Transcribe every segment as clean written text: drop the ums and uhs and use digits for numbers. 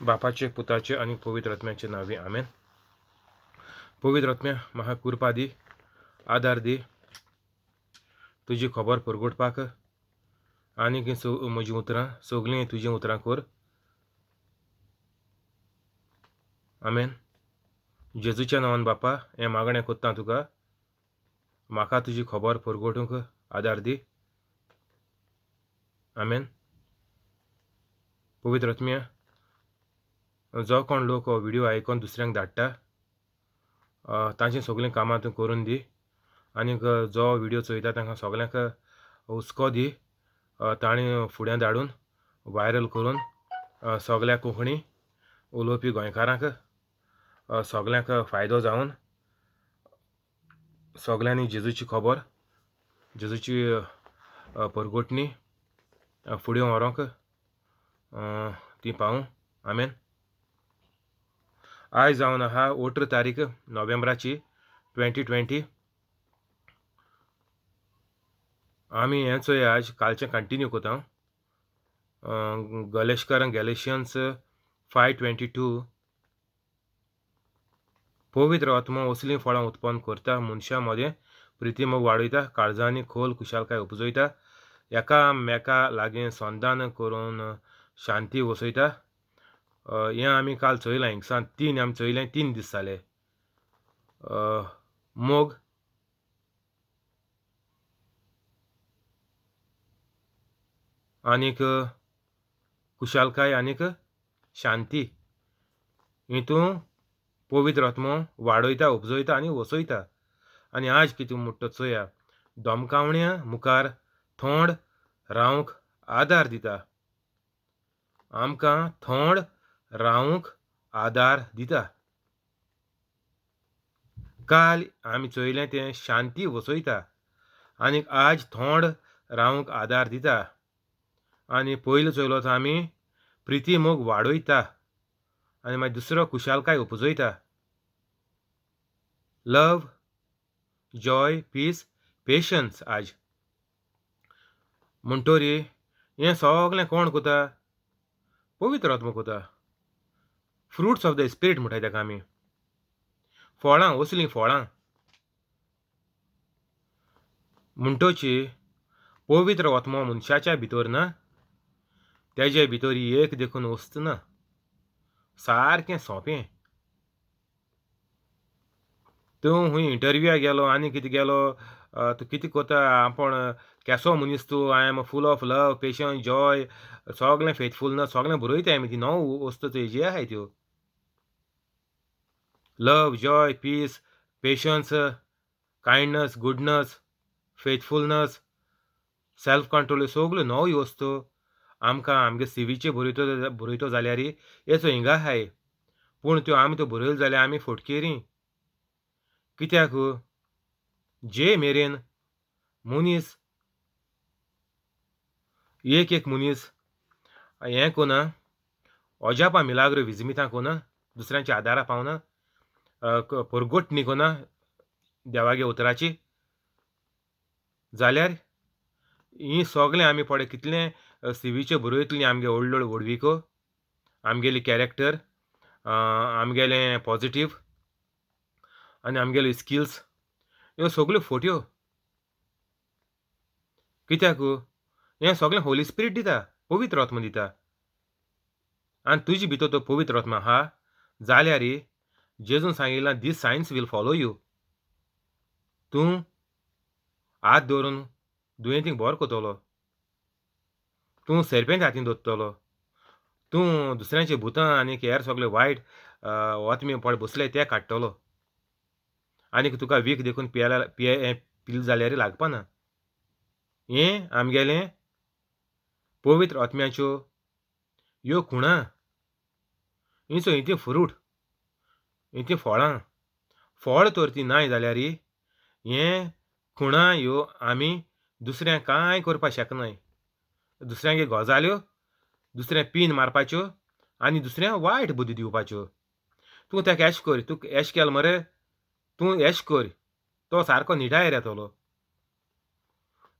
बापाचे, पुताचे आणि पवित्र आत्म्याचे नावे आमेन. पवित्र आत्म्या म्हाका कृपा दी, आदार दी, तुजी खबर परगटपाक आनी म्हजी उतरां सगळीं तुजी उतरां कर. आमेन. जेजूच्या नांवान बापा हें मागणें कोत्ता तुका. म्हाका तुजी खबर परगटूंक आदार दी. आमेन. पवित्र आत्म्या जो कोण लोक हो व्हिडिओ आयकून दुसऱ्यांक धाडटा तांचीं सगळीं कामां तूं करून दी. आनीक जो व्हिडिओ चोयता तांकां सगळ्यांक हुस्को दी. तांणी फुडें धाडून वायरल करून सगळ्या कोंकणी उलोवपी गोंयकारांक सगळ्यांक फायदो जावन सगळ्यांनी जेजूची खबर, जेजूची परगटणी फुडें व्हरोंक ती पावूं. आमेन. आयज जावन आहा 18 तारीख नोव्हेंबराची 2020. आमी हें चोया आज कालचें कंटिन्यू कोता. गॅलेशियन्स 5:22. पवित्र आत्मो असलीं फळां उत्पन्न करता, मनशां मदें प्रिती मोग वाडयता, काळजांनी खोल खुशालकाय उपजयता, एकामेका लागीं संधान करून शांती वसयता. हें आमी काल चयलां. हिंगसान 3 आमी चयलें. 3 दीस जाले. मोग, आनीक खुशालकाय आनीक शांती हितून पवित्र आत्मो वाडयता, उपजयता आनी वसयता. आनी आज कितें म्हणटा चोया. धमकावण्या मुखार थोंड रावंक आदार दिता. आमकां थोंड रावंक आदार दिता. काल आमी चोयलें तें शांती वसयता. आनीक आज थोंड रावंक आदार दिता. आनी पयलो चोयलो तो आमी प्रिती मोग वाडयता. आनी मागीर दुसरो खुशालकाय उपजयता. लव, जॉय, पीस, पेशन्स. आज म्हणटोरी हें सगळें कोण कोता? पवित्र आत्मो कोता. फ्रुट्स ऑफ द स्पिरीट म्हणटाय ताका आमी. फळां, असलीं फळां म्हणटोची पवित्र आत्मो मनशाच्या भितर ना, तेजे भितर एक देखून वस्त ना. सारकें सोंपें. तूं खूंय इंटरव्यूआक गेलो आनी कितें गेलो, तूं कितें कोता, आपण केसो मनीस तूं, I am full of love, patience, joy, सगळें फेथफुलनस सगळें बरयताय आमी. ती णव वस्त हेजी आहाय त्यो. Love, joy, peace, patience, kindness, goodness, faithfulness, self control, ह्यो सगळ्यो णव वस्तू आमकां आमगे सीवीचेर बरयतो जाल्यार हेचो हिंगा आहाय. पूण त्यो आमी त्यो बरयल्यो जाल्यार आमी फोटकेरी. कित्याक? जे मेरेन मनीस एक मनीस हें कोना, अजापा मिलाग्रो विजमितां कोना, दुसऱ्यांच्या आदारा पावना, परगटणी कोना देवागे उतराची, जाल्यार ही सगळें आमी पळय कितलें सीवीच्यो बरयतलीं आमगे व्हडल्यो व्हडवीको, आमगेली कॅरेक्टर, आमगेलें पॉजिटीव आनी आमगेल्यो स्किल्स, ह्यो सगळ्यो फोट्यो. कित्याक? हें सगळें होली स्पिरीट दिता, पवित्र आत्मो दिता. आनी तुजे भितर तो पवित्र आत्मा आहा जाल्यार जेजून सांगिल्लां, दीस सायन्स वील फॉलो यू. तूं हात धरून दुयेंतींक बरो कोतलो. तूं सेर्पेंत हातीन दवरतलो. तूं दुसऱ्यांचे भुतां आनीक हेर सगळे वायट वोतमी पळय बसले ते काडटलो. आनीक तुका वीख देखून पिल जाल्यार लागपाना. हें आमगेलें पवित्र आत्म्याच्यो ह्यो खुणां. हिंती फ्रूट, हिंती फळां. फळ तर ती नाय जाल्यार हें खुणां ह्यो आमी दुसऱ्यांक कांय करपा शकनाय. दुसऱ्यांगे गजाल्यो, दुसऱ्या पीन मारपाच्यो आनी दुसऱ्यांक वायट बुद्धी दिवपाच्यो. तूं तेका एश कर, तूं एश केलो मरे, तूं एश कर, तो सारको निडायर येतलो.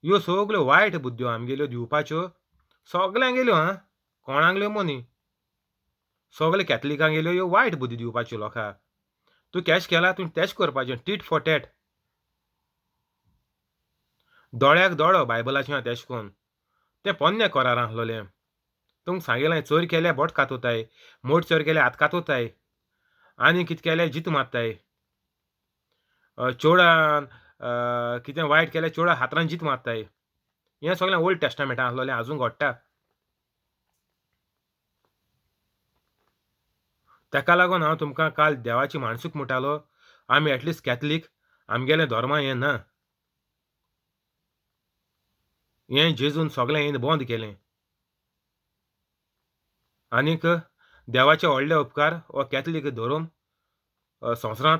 ह्यो सगल्यो वायट बुद्ध्यो आमगेल्यो दिवपाच्यो सगल्यांगेल्यो, कोणांगल्यो मोनी. सगळे कॅथलिकांक येयल्यो ह्यो वायट बुद्धी दिवपाच्यो लोकांक. तूं कॅश केला तुवें तेश करपाचें, टीट फॉर टॅट. दोळ्याक दोळो बायबलाचें आहा तेश कोन्न. तें पोन्नें कोरार आहलोलें. तुमकां सांगिलां चोरी केल्यार बोट कातोताय, मोठ चोरी केल्यार हात कातोताय, आनी कितें केल्यार जीत मारताय. चोडान कितें वायट केल्यार चोडा हातरान जीत मारताय. हें सगळें ओल्ड टॅस्टामेंटान आहलोलें आजून घडटा. तेका लागून हांव तुमकां काल देवाची माणसूक म्हणटालो, आमी एटलिस्ट कॅथलीक आमगेलें धोर्मा हें ना. हें जेजून सगळें हें बंद केलें. आनीक देवाचे व्हडले उपकार हो कॅथलीक धोरोम संवसारांत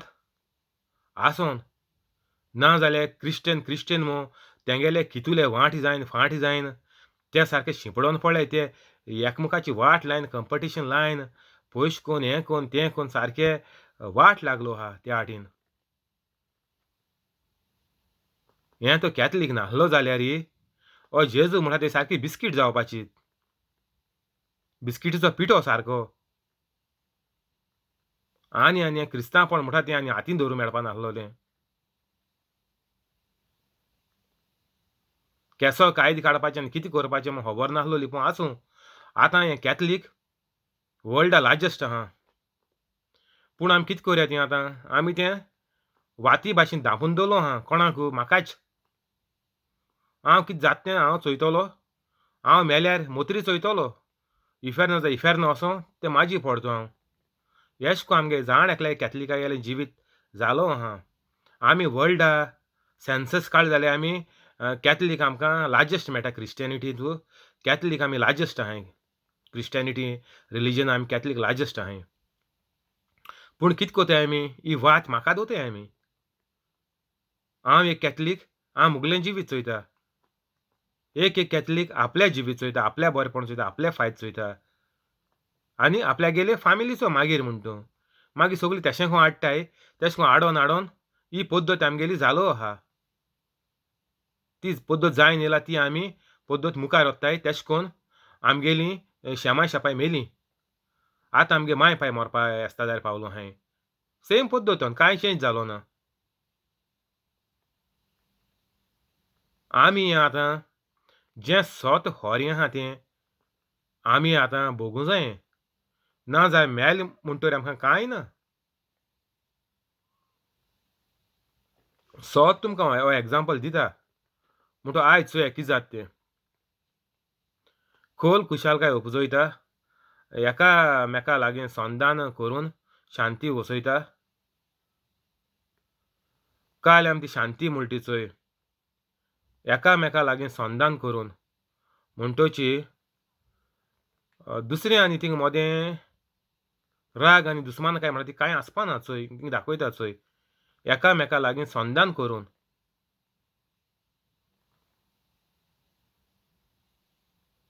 आसोन ना जाल्यार क्रिश्चन मो तेंगेले कितुले वाट जायन फाट जायन ते सारके शिंपडोन पडले. ते एकमुखाची वाट लायन कंपिटिशन लायन पयशे कोन्न हें कोन्न तें कोन्न सारके वाट लागलो आहा त्या वाटेन. हें तो कॅथलीक नासलो जाल्यार हो जेजू म्हणटा ती सारकी बिस्कीट जावपाची. बिस्किटीचो पिठो सारको. आनी क्रिस्तांवपण म्हणटा तें आनी हातीन धरूं मेळपा नासलोलें. केसो कायदे काडपाचें आनी कितें करपाचें म्हूण खबर नासलोली. पूण आसूं आतां हें कॅथलीक वर्ल्डा लार्जस्ट आहा. पूण आमी कितें करया तें आतां? आमी तें वाती भाशेन धांपून दवरलो आहा कोणाकू म्हाकाच. हांव कितें जाता तें हांव चोयतलों. हांव मेल्यार मोतरी चोयतलों. इफेर्न जा इफेर्न वोसों तें म्हाजी पडतो हांव. एशें कोन्न आमगे जाण एकल्यार कॅथलिकागेलें जिवीत जालो आहा. आमी वर्ल्डा सेन्सस काडलो जाल्यार आमी कॅथलीक आमकां लार्जस्ट मेळटा क्रिस्टियनिटींतू. कॅथलीक आमी लार्जस्ट आहाय. क्रिस्टियनिटी रिलिजन आमी कॅथलीक लार्जस्ट आहाय. पूण कितें कोताय आमी? ही वात म्हाका दोताय आमी. हांव एक कॅथलीक, हांव मुगलें जिवीत चोयता. एक कॅथलीक आपल्या जिवीत चोयता, आपल्या बरेपण चोयता, आपले फायद चोयता. आनी आपल्यागेले फामिलीचो मागीर म्हूण तूं. मागीर सगळीं तेशें कों हाडटाय. तेशें कोन्न हाडोन ही पद्दत आमगेली जालो आहा. ती पद्दत जायन येयला ती आमी पद्दत मुखार व्हरताय. तेशें कोन्न आमगेलीं शेमाय शेपाय मेलीं. आतां आमगे माय पाय मोरपा येस्तादार पावलो आहाय. सेम पद्दतोन कांय चेंज जालो ना. आमी आतां जें सोत खोरें आहा तें आमी आतां भोगूं जायें. ना जाल्यार मेल म्हणटोरी आमकां कांय ना. सोत तुमकां हो एग्जांपल दिता. म्हणटो आयज चोया कितें जाता तें. खोल खुशालकाय उपजयता. एकामेका लागीं संधान करून शांती वसयता. काल आमी ती शांती म्हणटी चोय. एकामेका लागीं संधान करून म्हणटोची दुसरें आनी थिंग मोदें राग आनी दुस्मानकाय म्हणटा ती कांय आसपाना चोय. थिंग दाखयता चोय. एकामेका लागीं संधान करून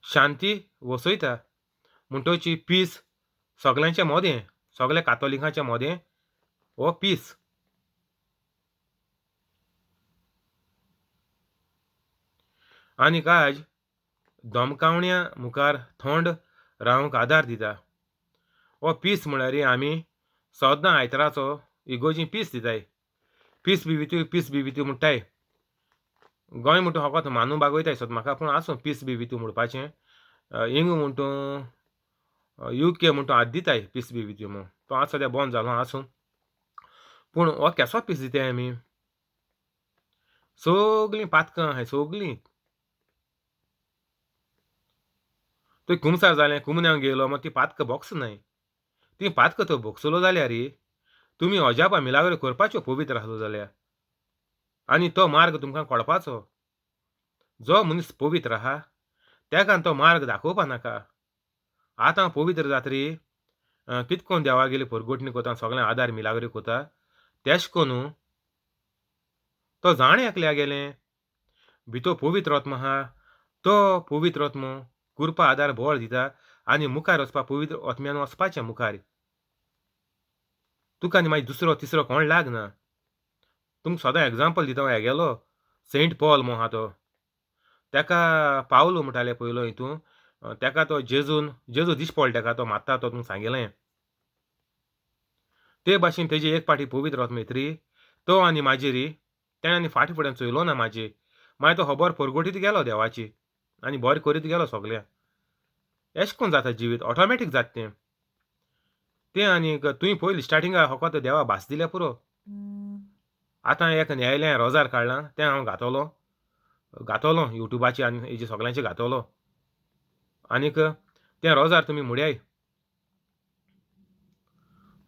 शांती वसयता. म्हणटोची पीस सगल्यांचें मोदें. सगल्या कातोलिकांचें मोदें हो पीस. आनीक आज धमकावण्या मुखार थोंड रावंक आदार दिता. हो पीस म्हळ्यार आमी सद्दां आयताराचो इगोर्जीं पीस दिताय. पीस बी विथ यू म्हणटाय. गोंय म्हणटून फकत मानू बागयताय सोद म्हाका. पूण आसूं पीस बी विथ यू म्हणपाचें. इंग म्हणटूं UK म्हणटून आद दिताय पीस बी विथ यू म्हूण. तो आतां सद्या बंद जालो आसूं. पूण हो केसो पीस दिताय आमी? सगलीं पातकां आहाय सगलीं. थंय कुमसार जालें कुमन्यांक गेलो मागीर ती पातकां बोगसनाय. ती पातकां थंय बोगसलो जाल्यार तुमी अजापा मिलाग्रो करपाच्यो पवित्र आसलो जाल्यार. आनी तो मार्ग तुमकां कळपाचो. जो मनीस पवित्र आहा तेका तो मार्ग दाखोवपा नाका. आतां पवित्र जातरी कितें कोन्न देवागेली परगोटणी कोता सगळें आदार मिलाग्रो कोता. तेशें कोन्न तो जाण एकल्या गेलें. भितर पवित्र आत्मा आहा. तो पवित्र आत्मो कृपा आदार बळ दिता आनी मुखार वचपा पवित्र आत्म्यान वचपाचें मुखार. तुका आनी मागीर दुसरो तिसरो कोण लागना. तुमकां सदां एग्जांपल दिता हेगेलो सेंट पॉल म्हूण आहा तो. तेका पावलो म्हणटाले पयलो हितून तेका तो जेजू दिश्ट पडलो तेका तो मारता तो तुमकां सांगिल्लें. ते भाशेन तेजी एक पाटी पवित्र आत्मा येतरी तो आनी माजेरी तेणें आनी फाटीं फुडें चोयलो ना माजे. मागीर तो खबर परगोटीत गेलो देवाची आनी बरें करीत गेलो सगळ्या. अशें करून जाता जिवीत ऑटोमॅटीक जाता तें. तें आनीक तुवें पयलीं स्टार्टिंगा फकत देवा भास दिल्या पुरो. आतां एक न्यायलें रोजार काडलां तें हांव घातोलो युट्यूबाचेर आनी हेजेर सगळ्यांचेर घातोलो. आनीक तें रोजार तुमी म्हूड्याय.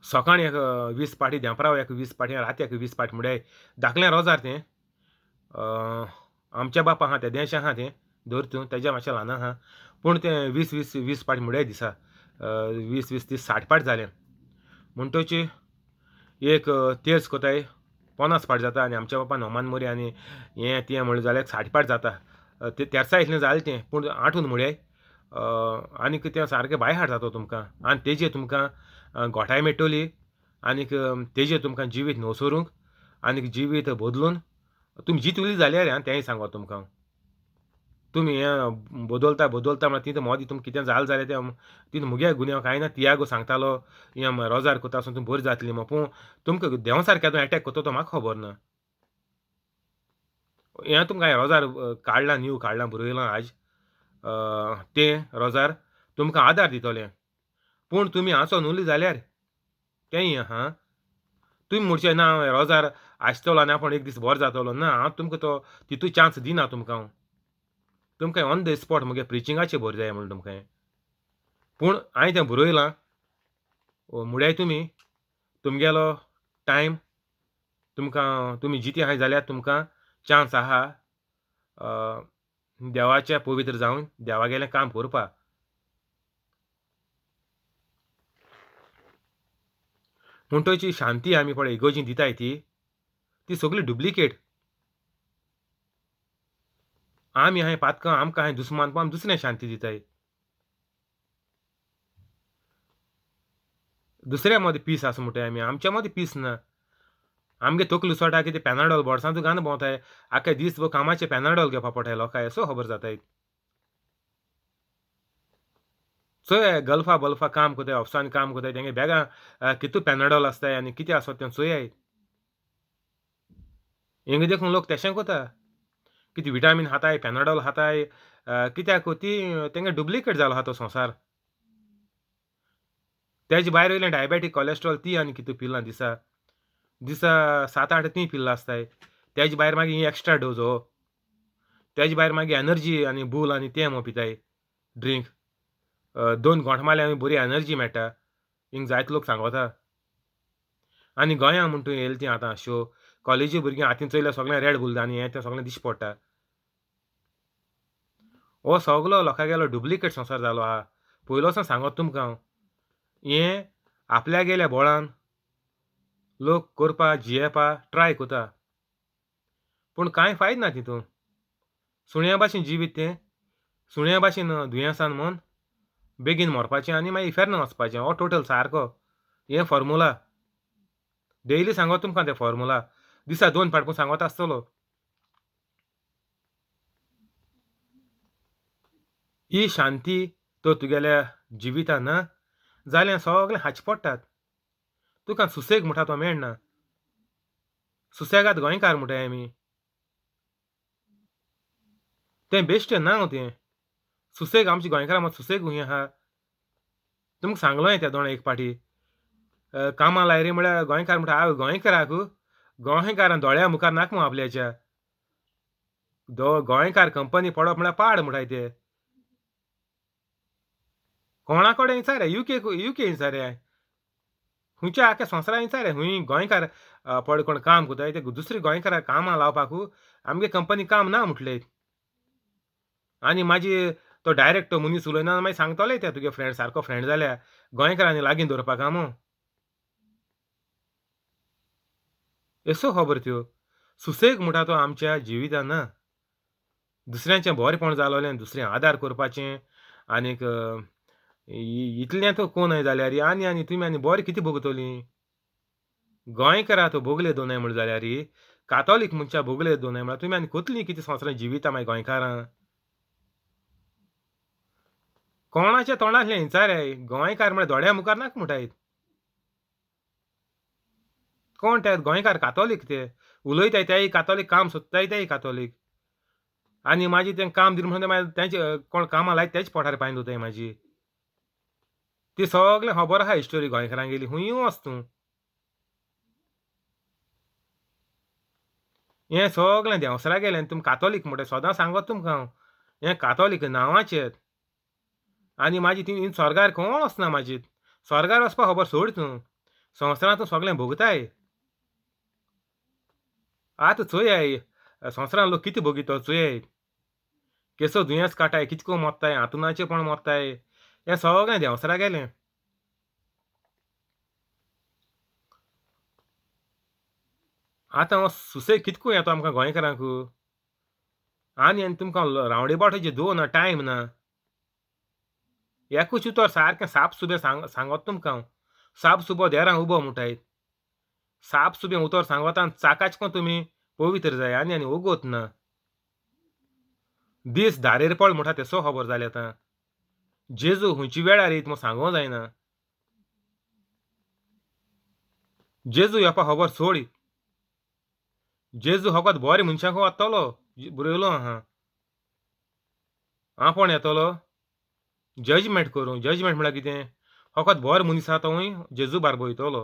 सकाळीं एक 20 पाटी, देंपराव एक 20 पाटी, राती एक 20 पाटी म्हूड्याय. धाकलें रोजार तें. आमच्या बापा आहा तें देंशें आहा तें धर तूं तेज्या मातशें ल्हान आहा. पूण तें 20 पाटी म्हूड्याय दिसा. 20 30 60 पाटी जालें. म्हणटोच एक तेर्स कोताय 50 पाटी जाता आनी आमच्या बापान होमान मोरी आनी हें तें म्हणलें जाल्यार 60 पाटी जाता. तें तेर्सा इतलें जालें तें पूण आठून म्हूड्याय. आनीक तें सारकें बाय हार्ट जाता तुमकां आनी तेजेर तुमकां घोटाय मेळटली आनीक तेजेर तुमकां जिवीत न्हवसरूंक आनीक जिवीत बदलून तुमी जितली जाल्यार आं तेंय सांगो तुमकां. तुमी हें बदलता म्हळ्यार तितून मोदें तुमकां कितें जालें जाल्यार तें तितून मुगे गुन्यांव कांय ना. तियागो सांगतालो हें रोजार कोता आसून तुमी बरी जातली म्हूण. पूण तुमकां देवा सारक्याचो एटॅक कोत्ता तो म्हाका खबर ना. हें तुमकां हांवें रोजार काडलां न्यू काडलां बरयलां आज. तें रोजार तुमकां आदार दितोलें. पूण तुमी हाचो न्हुली जाल्यार तेंय आहा. तुमी म्हणचें ना हांव रोजार आसतलो आनी आपूण एक दीस बरो जातलो ना. हांव तुमकां तो तितू चान्स दिना तुमकां हांव. तुमकां ऑन द स्पॉट म्हगे प्रिचिंगाचेर भर जाय म्हणून तुमकां. पूण हांवें तें बरयलां म्हूड्याय तुमगेलो टायम तुमकां तुमी जिती आहाय जाल्यार तुमकां चान्स आहा देवाच्या पवित्र जावन देवागेलें काम करपा. म्हणटोच शांती आमी पळय इगोर्जीन दिताय ती सगळी डुप्लिकेट. आमी हांवें पातकां आमकां हांवें दुस्मानपण आमी दुसऱ्यांक शांती दिताय. दुसऱ्या मदें पीस आसा म्हणटाय आमी आमच्या मदें पीस ना. आमगे तकली सोटा कितें पॅनाडोल बोडसांतू घालून भोंवताय. आख्या दीसभर कामाचे पॅनाडोल घेवपा पडटाय लोकांय असो खबर जाताय. चोय गल्फा बल्फा काम कोताय ऑफिसान काम कोताय तेंगे बॅगां कितू पॅनाडोल आसताय आनी कितें आसत तें चोयाय. हिंग देखून लोक तेशें कोता. कितें विटामीन खाताय पॅनाडोल खाताय कित्याक ती तेंगे डुप्लिकेट जालो आहा तो संवसार. तेजे भायर वयलें डायबेटीक कोलेस्ट्रॉल ती आनी कितू पिलां दिसा 7-8 ती पिल्लां आसताय. तेजे भायर मागीर ही एक्स्ट्रा डोज हो. तेजे भायर मागीर एनर्जी आनी बूल आनी तें म्हूण पिताय ड्रिंक. 2 घोंट मारल्यार आमी बरी एनर्जी मेळटा. हिंग जायते लोक सांगोता. आनी गोंयां म्हूण तूं येयलें ती आतां शो कॉलेजी भुरगीं हातीन चोयल्यार सगळें रेड बूल आनी हें तें सगळें दिश्ट पडटा. हो सगलो लोकांगेलो डुप्लिकेट संवसार जालो आहा. पयलोसान सांगोत तुमकां हांव. हें आपल्या गेल्या बोळान लोक करपा जियेपा ट्राय कोता. पूण कांय फायद ना तितून. सुण्या भाशेन जिवीत तें सुण्या भाशेन दुयेंसान म्हूण बेगीन मरपाचें आनी मागीर इफेर्न वचपाचें हो टोटल सारको. हें फॉर्मुला. डेयली सांगोत तुमकां तें फॉर्मुला. दिसा 2 फावट पूण सांगोत आसतलो. ही शांती तर तुगेल्या जिवितान ना जाल्यार सगळें हाचें पडटात. तुका सुसेग म्हणटा तो मेळना. सुसेगाद गोंयकार म्हणटाय आमी. तें बेश्टें नांव तें. सुसेग आमच्या गोंयकारां मात सुसेग खूंय आहा. तुमकां सांगलोय त्या दोणा एक पाटी. कामां लायली म्हळ्यार गोंयकार म्हणटा आवय गोंयकाराक गोंयकारां दोळ्या मुखार नाका म्हूण आपल्याच्या. गोंयकार कंपनी पडप म्हळ्यार पाड म्हणटाय ते. कोणा कडेन विचार यूके विचार खंयच्या आख्या संवसारान विचार खूंय गोंयकार पड कोण काम कोताय ते दुसरे गोंयकाराक कामां लावपाक आमगे कंपनी काम ना म्हटले. आनी मागीर तो डायरेक्ट तो मनीस उलयना मागीर सांगतोले ते तुगे फ्रेंड सारको फ्रेंड जाल्यार गोंयकारांनी लागीं दवरपाक आं म्हूण. एसो खबर त्यो. सुसेग म्हणटा तो आमच्या जिवितान ना. दुसऱ्यांचें बरेंपण जालोलें दुसरें आदार करपाचें आनीक इतलें तो कोण जाल्यार आनी तुमी आनी बरें कितें भोगतलीं. गोंयकारां तो भोगले दोनाय म्हण जाल्यार कातोलीक मनशां भोगले दोनाय म्हळ्यार तुमी आनी कोतलीं कितें संवसारान जिविता मागीर गोंयकारां. कोणाच्या तोंडांतलें विचाराय गोंयकार म्हळ्यार दोळ्या मुखार नाका म्हणटात. कोण ते गोंयकार कातोलीक ते उलयताय तेय कातोलीक, काम सोदताय तेय कातोलीक. आनी मागीर तें काम दिलें म्हणून मागीर तेंचे कोण कामां लायता तेच पोटार पांय दवरताय मागीर. ती सगळें खबर आहा हिस्टोरी गोंयकारांगेली खूंय वच तूं. हें सगळें देंवसरा गेलें तुमी कातोलीक म्हणटा सदां सांगत तुमकां हांव. हें कातोलीक नांवाचेत. आनी मागीर ती स्वर्गार कोण वचना मागीर. स्वर्गार वचपा खबर सोड तूं. संवसारांत तूं सगळें भोगताय. आतां चोयाय संवसारांत लोक कितें भोगितो चोयाय. केसो दुयेंस काटाय, कितको मोत्ताय, हांतरुणाचे पण मोत्ताय. हें सगळें देंवसरा गेलें. आतां हो सुसेग कितको येतो आमकां गोंयकारांक. आनी तुमकां रावंडेबाटूचे 2 टायम ना. एकूच उतर सारकें साप सुबें सांगत तुमकां हांव. साप सुबो देरां उबो म्हणटाय. साप सुबें उतर सांगोत आनी चाकाचको तुमी पवित्र जाय आनी ओगोत ना. दीस धारेर पड म्हणटा तेसो खबर जाले आतां. जेजू खंयची वेळार येयत म्हूण सांगूं जायना. जेजू येवपा खबर सोड. जेजू फकत बरे मनशांक वतलो बरयलो आहा. आपूण येतलो जजमेंट करूं. जजमेंट म्हळ्यार कितें? फकत बरो मनीस आहा तोवूय जेजू बारबो वयतलो.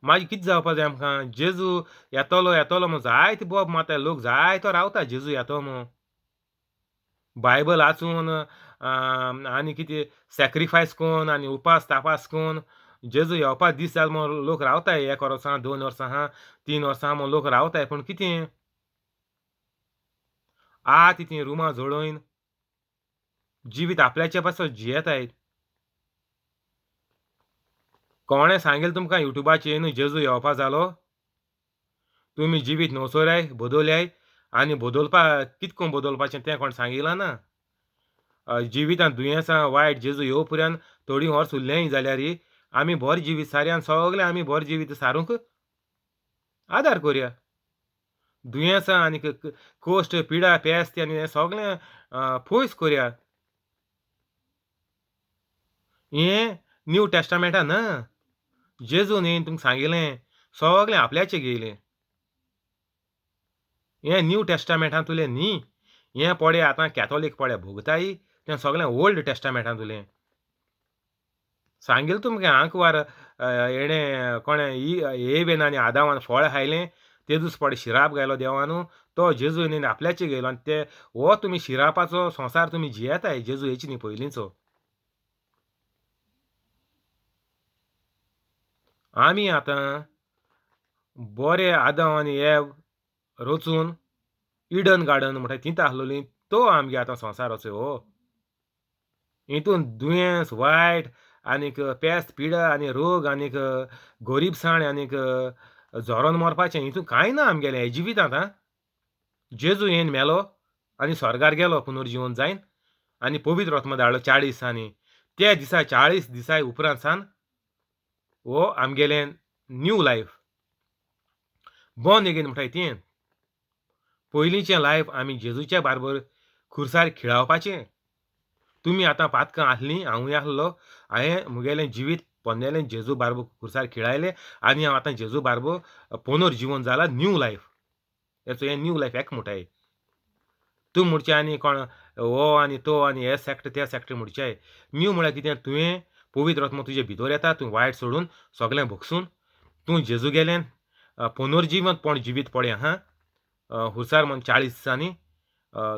मागीर कितें जावपा जाय आमकां? जेजू येतलो म्हूण जायते बोब मारताय लोक जायतो रावता जेजू येतो म्हूण. बायबल वाचून आनी कितें सॅक्रिफायस कोन्न आनी उपास तापास कोन्न जेजू येवपा दीस जालो म्हूण लोक रावताय 1 वर्सां, 2 वर्सां आहा, 3 वर्सां म्हूण लोक रावताय. पूण कितें? तितीं रुमां जोडोवन जिवीत आपल्याचे पासत जियेतायत. कोणें सांगलें तुमकां युट्यूबाचेर जेजू येवपा जालो? तुमी जिवीत न्हवसोराय, बदलयाय आनी कितको बदलपाचें तें कोण सांगिलां ना. जिवितांत दुयेंसां वायट जेजू येवपर्यंत थोडीं वर्स उरलेंय जाल्यार आमी बरें जिवीत सारया आनी सगळें आमी बरें जिवीत सारूंक आदार करया. दुयेंसां आनी कोश्ट, पिडा, पेस्त आनी हें सगळें पयस करया. हें न्यू टेस्टामेंटान ना. जेजून येवन तुमकां सांगिलें सगळें आपल्याचें घेयलें. हें न्यू टेस्टामेंटांत उरलें न्ही. हें पडे आतां कॅथॉलीक पडे भोगताय तें सगळें ओल्ड टेस्टामेंटांत उरलें. सांगिल्लें तुमकां आंकवार हेणें कोणें एवेन आनी आदामान फळ खायलें ते दीस पडे शिराप घायलो देवान. तो जेजून येवन आपल्याचें घेयलो आनी ते हो तुमी शिरापाचो संवसार तुमी जियेताय जेजू येवचे न्ही पयलींचो. आमी आतां बरे आदाम आनी एव रचून इडन गार्डन म्हणटा थिंत आसलोलीं तो आमगे आतां संवसार असो हो. हितून दुयेंस, वायट आनीक पेस्त, पिडा आनी रोग आनीक गोरीबसाण आनीक जोरोन मरपाचें हितून कांय ना आमगेलें हे जिवितांत आं. जेजू येवन मेलो आनी स्वर्गार गेलो पुनर्जीवन जायन आनी पवित्र आत्मा धाडलो 40 दिसांनी. ते दिसा 40 दिसा उपरांत सान हो आमगेलें न्यू लायफ बॉर्न अगेन म्हणटाय तें. पयलींचें लायफ आमी जेजूच्या बारबर खुरसार खिळावपाचें. तुमी आतां पातकां आसलीं हांवूय आसलो. हांवें मुगेलें जिवीत पोंदेलें जेजू बारबो खुरसार खिळायलें आनी हांव आतां जेजू बारबो पुनर्जीवन जाला न्यू लायफ. हेचो हें न्यू लायफ हेका म्हणटाय. तूं म्हणचें आनी कोण हो आनी तो आनी हे सॅक्ट ते सॅक्ट म्हणचेय. न्यू म्हळ्यार कितें? तुवें पवित्र आत्मा तुजे भितर येता. तूं वायट सोडून सगळें भोगसून तूं जेजू गेलें पुनर्जीवंतपण जिवीत पळय आहा. खुरसार म्हूण 40 दिसांनी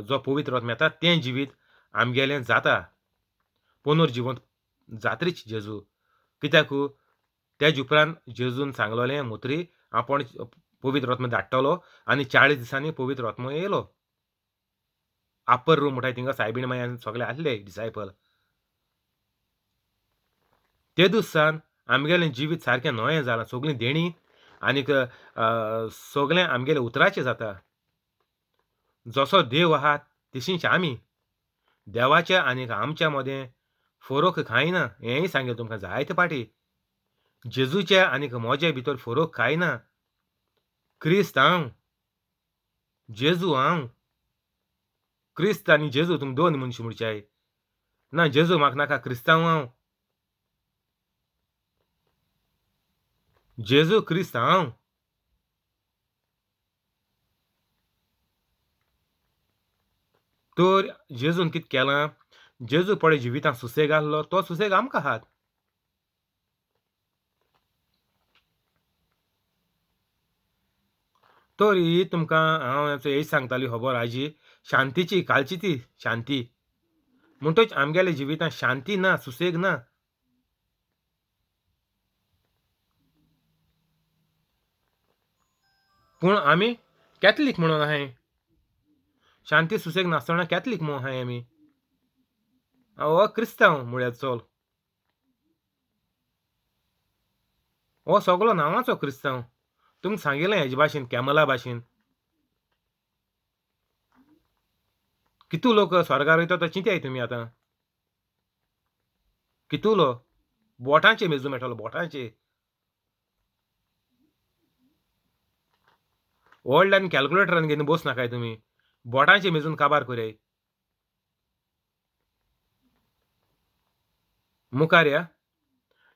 जो पवित्र आत्मा येता तें जिवीत आमगेलें जाता. पुनर्जीवंत जातरीच जेजू. कित्याक तेज उपरांत जेजून सांगलोलें मुत्री आपूण पवित्र आत्मा धाडटलो आनी 40 दिसांनी पवित्र आत्मा येयलो. आपर रूम म्हणटाय थिंगा सायबीण मांय सगळे आसले डिसायपल. ते दीस सावन आमगेलें जिवीत सारकें नवें जालां. सगळीं देणी आनीक सगळें आमगेलें उतराचें जाता. जसो देव आहा तशींच आमी. देवाच्या आनीक आमच्या मदें फरक कांय ना. हेंय सांगिल्लें तुमकां जायते पाटी. जेजूच्या आनीक म्हजे भितर फरक कांय ना. क्रिस्त हांव, जेजू हांव. क्रिस्त आनी जेजू तुमी 2 मनशां म्हणच्याय. ना जेजू म्हाका नाका क्रिस्तांव हांव. जेजू क्रिस्त हांव. तर जेजून कितें केलां? जेजू पळय जिवितांत सुसेग आसलो, तो सुसेग आमकां आहात. तर ही तुमकां हांव हेच सांगताली खबर आजी, शांतीची कालची ती शांती. म्हणटच आमगेल्या जिवितांत शांती ना, सुसेग ना. पूण आमी कॅथलीक म्हणून आहाय. शांती सुसेग नासतना कॅथलीक म्हणून आहाय आमी. हो क्रिस्तांव म्हळ्यार चल. हो सगळो नांवाचो क्रिस्तांव. तुमकां सांगिल्लें हेजे भाशेन कॅमला भाशेन. कितू लोक स्वर्गार वयता तो चिंत्याय तुमी आतां. कितूलो बोटांचे मेजूं मेळटलो बोटांचे. व्हडले आनी कॅल्क्युलेटरान घेवन बस नाकाय तुमी. बोटांचे मेजून काबार करयाय. मुखार या.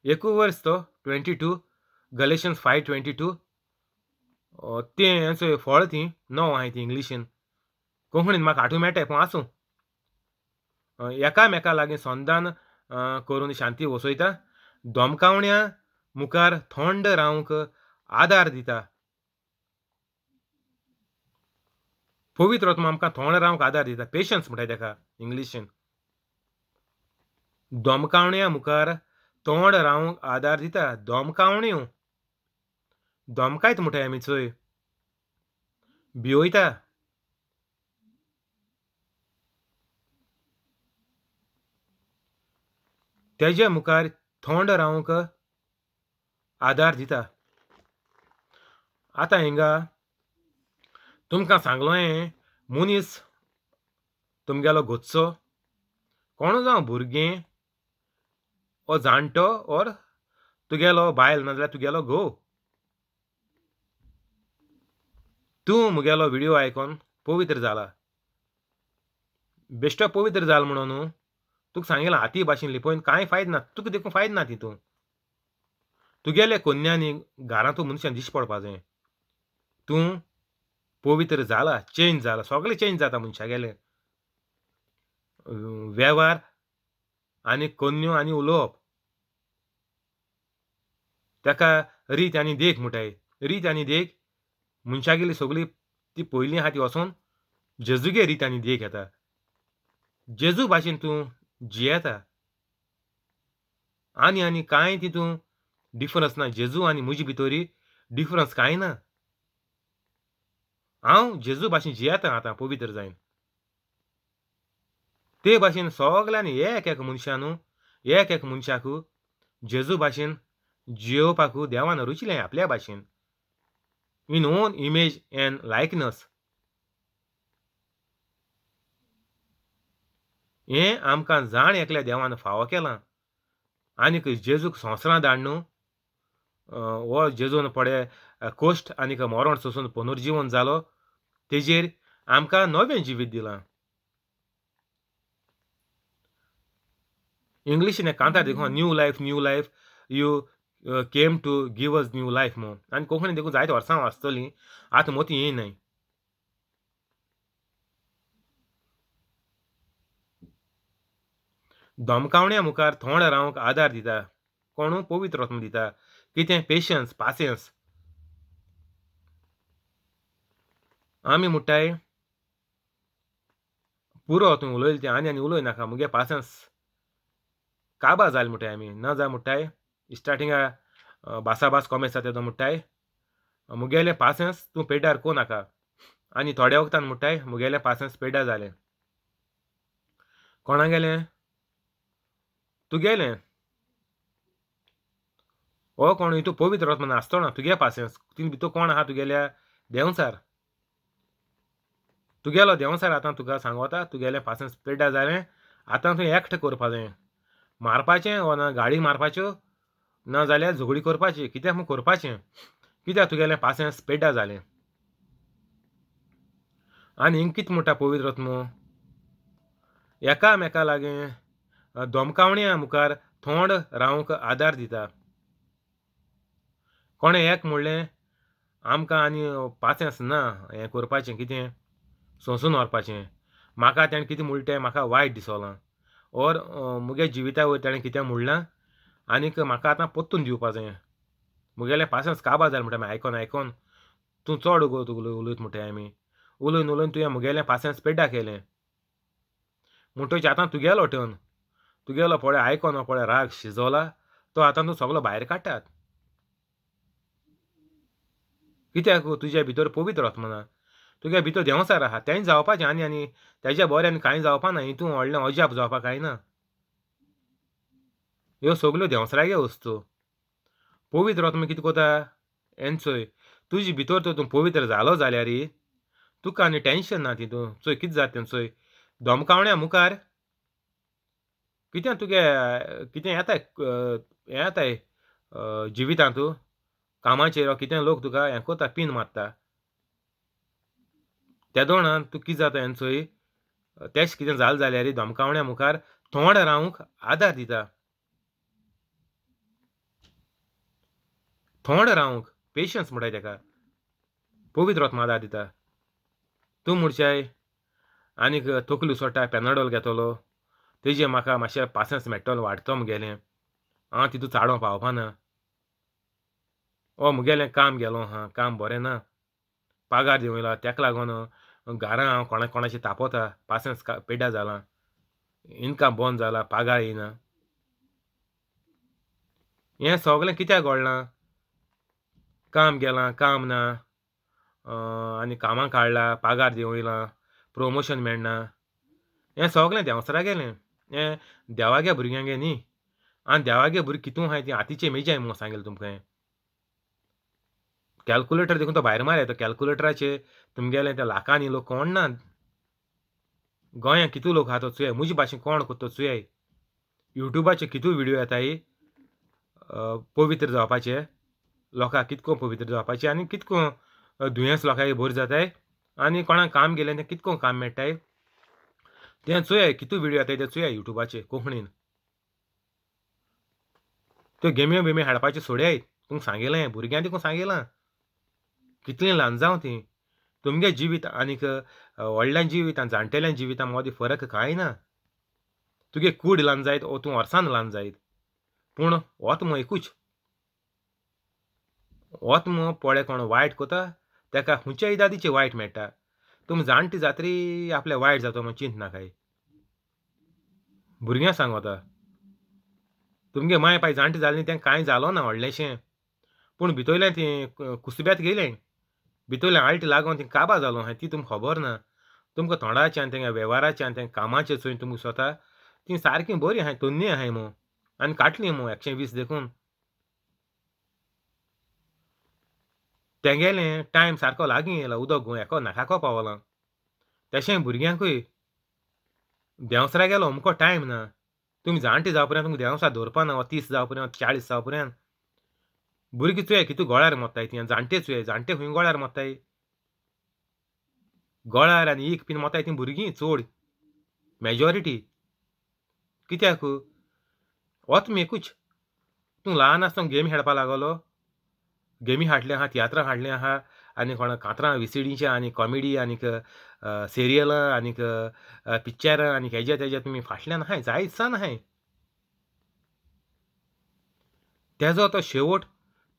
एकू वर्स तो 22 गलेशियन्स 5:22 तें हेचो फळ ती णव आहाय ती इंग्लिशीन. कोंकणीन म्हाका आठवं मेळटाय पूण आसूं. एकामेका लागीं संधान करून शांती वसयता. धमकावण्या मुखार थंड रावंक आदार दिता. पवित्र आत्मा आमकां थोंड रावंक आदार दिता. पेशन्स म्हणटाय तेका इंग्लिशीन. धमकावण्या मुखार तोंड रावंक आदार दिता. धमकावण्यो धमकायत म्हणटाय आमी चोय. भिवयता. तेज्या मुखार थोंड रावंक आदार दिता. आतां हिंगा तुमकां सांगलो हांवें मनीस तुमगेलो घोतचो कोण जावं भुरगें ओ जाणटो ओर तुगेलो बायल नाजाल्यार तुगेलो घोव. तूं मुगेलो व्हिडिओ आयकोन पवित्र जाला. बेश्टो पवित्र जाल म्हणून न्हू तुका सांगिलां हाती भाशेन लिपोवन कांय फायद ना. तुका देखून फायद ना तितून. तुगेले कोन्यांनी घरांतू मनशान दिश्टी पडपा जाय. तूं पवित्र जाला, चेंज जाला. सगळें चेंज जाता मनशागेलें. वेव्हार आनी कोन्यो आनी उलोवप. तेका रीत आनी देख म्हणटाय. रीत आनी देख मनशागेली सगळी ती पयलीं आहा ती वचोन जेजूगे रीत आनी देख येता. जेजू भाशेन तूं जियेता. आनी कांय तितूं डिफरन्स ना. जेजू आनी म्हजे भितरी डिफरन्स कांय ना. हांव जेजू भाशेन जियेता आतां पवित्र जायन. ते भाशेन सगल्यांनी एक मनशान एक मनशाक जेजू भाशेन जियोवपाक देवान रुचयलें आपल्या भाशेन. In own image and likeness. हें आमकां जाण एकल्या देवान फावो केलां. आनीक जेजूक संवसारांत धाडून हो जेजून पडे कोश्ट आनीक मरण सोंसून पुनर्जीवन जालो. तेजेर आमकां नवें जिवीत दिलां. इंग्लिशीन एक कांतार देखून new life you came to give us new life म्हणून. आनी कोंकणीन देखून जायते वर्सां वाचतलीं. आतां मोती येयनाय. धमकावण्या मुखार थोंड रावंक आदार दिता. कोण? पवित्र आत्मा दिता. कितें? पेशन्स, पासियन्स. आमी म्हणटाय पुरो तुवें उलयलें तें आनी उलय नाका. मुगे पासियन्स काबार जालें म्हणटाय आमी. ना जाल्यार म्हणटाय स्टार्टिंगा भासाभास कोमेस जाता तेदो म्हणटाय मुगेलें पासियन्स तूं पेड्ड्यार कों नाका. आनी थोड्या वखतान म्हणटाय मुगेलें पासियन्स पेड्ड्यार जालें. कोणागेलें? तुगेलें. हो कोण हितू पवित्र आत्मा नासतो ना. तुगे पासियन्स तितून भितर कोण आहा तुगेल्या? देंवचार. तुगेलो देंवचार आतां तुका सांगोता तुगेलें पासियन्स पेड्ड्यार जालें. आतां तूं एकठां करपा जाय. मारपाचें वो ना गाडी मारपाच्यो ना जाल्यार झगडी करपाची. कित्याक म्हूण करपाचें. कित्याक तुगेलें पासियन्स पेड्ड्यार जालें. आनी हिंग कितें म्हणटा पवित्र आत्मो? एकामेका लागीं धोमकावण्या मुखार थोंड रावंक आदार दिता. कोणें एक म्हणलें आमकां आनी पासियेंस ना हें करपाचें कितें सोंसून व्हरपाचें. म्हाका तेणें कितें म्हणलें तें म्हाका वायट दिसोलां. ओर मुगे जिविता वयर तेणें कितें म्हणलां आनीक म्हाका आतां पोत्तून दिवपा जाय. मुगेलें पासियेंस काबार जालें म्हणटा हांवें आयकोन तूं चड उलयता म्हणटा आमी. उलयन उलयन तुवें मुगेलें पासियेंस पेड्ड्यार केलें. म्हणटकीच आतां तुगेलो टर्न. तुगेलो पळय आयकोन हो पळय राग शिजोला तो आतां तूं सगलो भायर काडटात. कित्याक तुज्या भितर पवित्र आत्मा ना. तुगे भितर देंवचार आहा तेंय जावपाचें आनी तेज्या बऱ्यान कांय जावपा ना. हितून व्हडलें अजाप जावपा कांय ना. ह्यो सगल्यो देंवसरागे वस्तू. पवित्र आत्मा कितें कोता हें चोय तुजे भितर तर तूं पवित्र जालो जाल्यार तुका आनी टेन्शन ना तितून. चोय कितें जाता तें चोय. धोमकावण्या मुखार कितें तुगे कितें येताय हें येताय जिवितांत कामाचेर वा कितें लोक तुका हें कोता पीन मारता. त्या दोणान तूं कितें जाता हें चोय तेश कितें जालें जाल्यार धोमकावण्या मुखार थोंड रावंक आदार दिता. थोंड रावंक पेशन्स म्हणटाय तेका पवित्र आत्मा आदार दिता. तूं म्हणच्याय आनीक तकली उसळटा पेनाडोल घेतलो तेजेर म्हाका मातशें पासियेंस मेळटलो वाडतो मुगेलें हांव तितून चाडों पावपा ना. मुगेलें काम गेलो आहा काम बरें ना. पागार देंवयला वयला तेका लागोन घरां हांव कोणाचें तापोता पासियेंस पेड्ड्यार जालां. इनकम बंद जाला पागार येयना. हें सगलें कित्याक घडलां. काम गेलां काम ना आनी कामाक हाडला पागार देंवयला प्रमोशन मेळना. हें सगलें देंवसरा गेलें. हें देवागे भुरग्यांगे न्ही. आनी देवागे भुरगीं कितूं आहाय तीं हातीचे मेजाय म्हणून सांगलें तुमकां हें. कॅल्क्युलेटर देखून तो भायर मारया तो कॅल्क्युलेटराचेर तुमगेलें तें लाखांनी लोक कोण ना. गोंयां कितू लोक आहा तो चोया म्हजे भाशेन कोण कोत्ता तो चोयाय. युट्यूबाचेर कितू व्हिडियो येताय पवित्र जावपाचे लोकांक कितको पवित्र जावपाचे आनी कितको दुयेंस लोकांक बरी जाताय आनी कोणाक काम गेलें तें कितको काम मेळटाय तें चोयाय. कितू व्हिडियो येताय ते चोयाय युट्यूबाचेर कोंकणीन. त्यो गेम्यो बेम्यो हाडपाच्यो सोड्याय. तुमकां सांगिलें भुरग्यां देखून सांगिलां. कितलीं ल्हान जावं तीं. तुमगे जिवीत आनीक व्हडल्यां जिवितां जाणटेल्यां जिवितां मदीं फरक कांय ना. तुगे कूड ल्हान जायत वो तूं वर्सान ल्हान जायत पूण वोत्म एकूच. वोत्म पळय कोण वायट कोता तेका खुंयच्याय इदादीचेर वायट मेळटा. तुमी जाणटी जातरी आपलें वायट जाता म्हूण चिंत नाकाय. भुरग्यां सांगोता तुमगे माय पाय जाणटी जालीं न्ही तें कांय जालो ना व्हडलेंशें पूण भितरल्यान तीं कुसब्यात गेलें. भितरल्यान आल्ट लागोन तीं काबार जालो आहाय ती तुमकां खबर ना. तुमकां थोंडाचें आनी तेंगे वेव्हाराचें आनी तेंगे कामाचें चोयन तुमी स्वता तीं सारकीं बरीं आहाय तोन्नी आहाय म्हूण आनी काटलीं म्हूण 120 देखून. तेंगेलें टायम सारको लागीं येयला उदक हेको नाकाको पावलां. तेशें भुरग्यांकूय देंवसरा गेलो अमको टायम ना. तुमी जाणटी जावं पर्यंत तुमकां देंवसार दवरपा ना 30 जावं पर्यंत 40 जावं पर्यंत. भुरगीं चोया कितू गोळ्यार मोत्ताय तीं जाणटे चोया जाणटे खूंय गोळ्यार मोत्ताय. गोळ्यार आनी ईख बीन मोत्ताय तीं भुरगीं चड मेजॉरिटी. कित्याक वोत्म एकूच. तूं ल्हान आसतना गेमी खेळपा लागलो गेमी हाडलें आहा तियात्रां हाडलें आहा आनी कोणा कांतरां विसीडीचें आनी कॉमेडी आनीक सिरियलां आनीक पिक्चरां आनीक हेजे तेजे तुमी फाटल्यान आहाय जायत सान आहाय. तेजो तो शेवट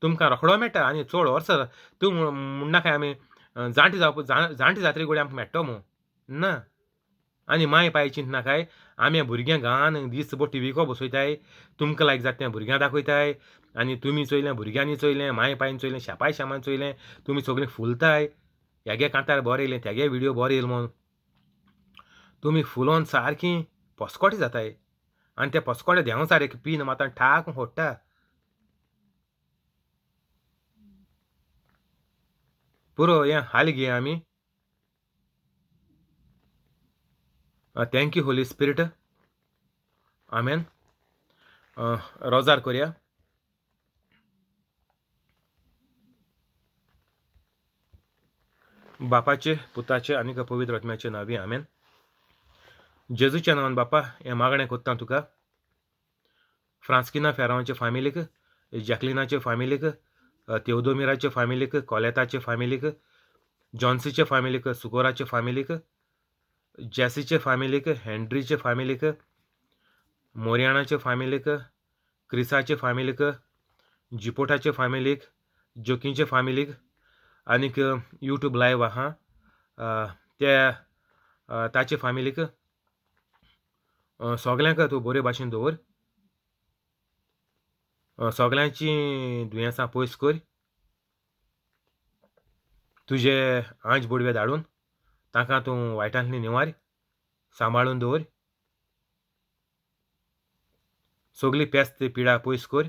तुमकां रोखडो मेळटा आनी चड वर्सां तूं म्हणनाकाय आमी जाणटी जाणटी जातरी घोडी आमकां मेळटो म्हूण ना. आनी माय पाय चिंत नाकाय आमी भुरग्यांक घान दिसभर टिवीको बसयताय तुमकां लायक जाता तें भुरग्यांक दाखयताय आनी तुमी चोयलें भुरग्यांनी चोयलें माय पायन चोयलें शेपाय शामान चोयलें तुमी सगळीं फुलताय. हेगे कांतार बरें येयलें तेगे व्हिडियो बरें येयले म्हूण तुमी फुलोन सारकीं पोसकोटे जाताय आनी ते पोसकोटे देंवचार एक पीन मातान ठाक फोडटा. पुरो हें हाल घे आमी. Thank you holy spirit. Amen. रोजार करया. बापाचे पुताचे आनीक पवित्र आत्म्याचे नांवी आमेन. जेजूच्या नांवान बापा हें मागणें कोत्ता तुका फ्रांस्किना फेरांवाचे फॅमिलीक, जॅकलिनाचे फॅमिलीक, तेवदोमिराचे फॅमिलीक, कोलेताचे फॅमिलीक, जॉन्सीचे फॅमिलीक, सुकोराचे फॅमिलीक, जॅसीचे फॅमिलीक, हेनरीचे फॅमिलीक, मोरियानाचे फॅमिलीक, क्रिसाचे फॅमिलीक, जिपोटाचे फॅमिलीक, जोकींचे फॅमिलीक, आनीक यूट्यूब लायव्ह आहा त्या ताचे फॅमिलीक सगल्यांक तूं बरे भाशेन दवर. सगल्यांची दुयेंसां पयस कर. तुजे आंच बुडवे धाडून तांकां तूं वायटांतली निवार सांबाळून दवर. सगली पेस्त पिडा पयस कर.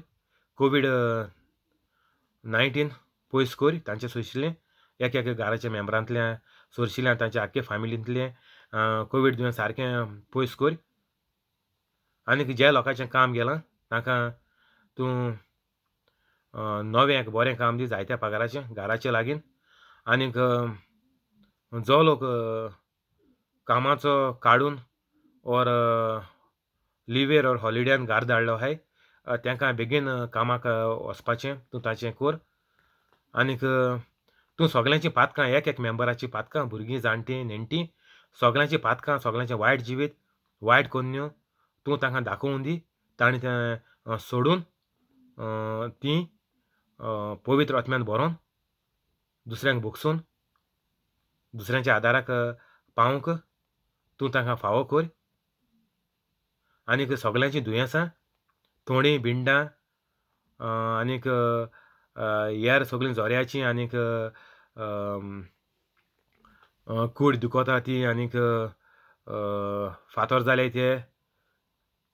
कोविड-19 पयस कर तांचे सोयशिल्लें. एक घराच्या मेंबरांतल्यान सोरशिल्ल्यान तांच्या आख्खे फॅमिलींतलें कोवीड दुयेंस सारकें पयस कर. आनीक ज्या लोकांचें काम गेलां तांकां तूं नवें बरें काम दी जायत्या पगाराचें घराचे लागीं. आनीक जो लोक कामाचो काडून ओर लिवेर ओर हॉलिडेन घार धाडलो आहाय तांकां बेगीन कामाक वचपाचें तूं ताचें कर. आनीक तूं सगल्यांची पातकां एक मेंबराची पातकां भुरगीं जाणटीं नेणटीं सगल्यांची पातकां सगल्यांचें वायट जिवीत वायट कोन्यो तूं तांकां दाखोवन दी. ताणें तें सोडून तीं पवित्र आत्म्यान भरोन दुसऱ्यांक भोगसून दुसऱ्यांच्या आदाराक पावूंक तूं तांकां फावो कर. आनीक सगल्यांची दुयेंसां थोडीं भिंडां आनीक हेर सगळीं जोऱ्याचीं आनीक कूड दुखोता ती आनीक फातर जाले ते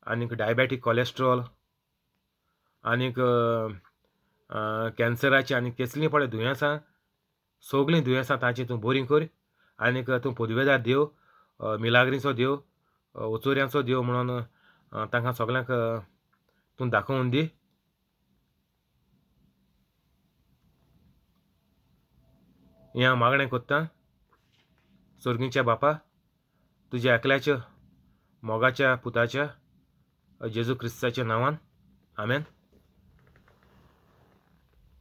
आनीक डायबेटीक कोलेस्ट्रॉल आनीक कॅन्सराची आनीक कसलीं पळय दुयेंसां सगलीं दुयेंसां तांची तूं बरीं कर. आनीक तूं पोदवेदार देव मिलाग्रीचो देव ओचोऱ्यांचो देव म्हणून तांकां सगल्यांक तूं दाखोवन दी. हें हांव मागणें कोत्तां सर्गीच्या बापा तुज्या एकल्याच्या मोगाच्या पुताच्या जेजू क्रिस्ताच्या नांवान आमेन.